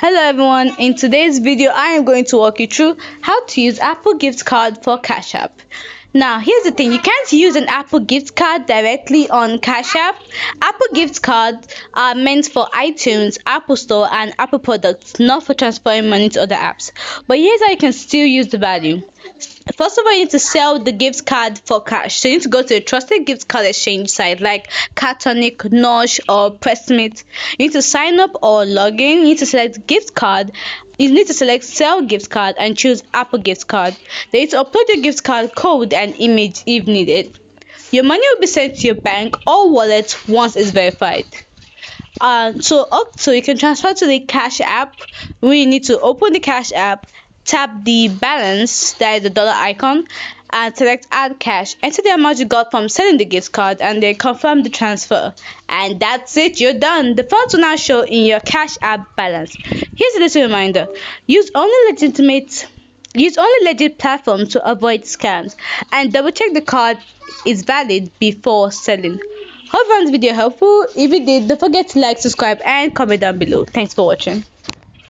Hello everyone, in today's video I am going to walk you through how to use Apple gift card for Cashapp. Now here's the thing, you can't use an Apple gift card directly on Cashapp. Apple gift cards are meant for iTunes, Apple Store and Apple products, not for transferring money to other apps. But here's how you can still use the value. First of all, you need to sell the gift card for cash. So you need to go to a trusted gift card exchange site like Cartonic, Nosh, or Pressmate. You need to sign up or log in. You need to select gift card. You need to select sell gift card and choose Apple gift card. Then you need to upload your gift card code and image if needed. Your money will be sent to your bank or wallet once it's verified. So you can transfer to the Cash app. We need to open the Cash app, tap the balance, that is the dollar icon, and select add cash. Enter the amount you got from selling the gift card and then confirm the transfer. And that's it, you're done. The funds will now show in your Cash app balance. Here's a little reminder. Use only legit platforms to avoid scams, and double check the card is valid before selling. Hope you found this video helpful. If you did, don't forget to like, subscribe and comment down below. Thanks for watching.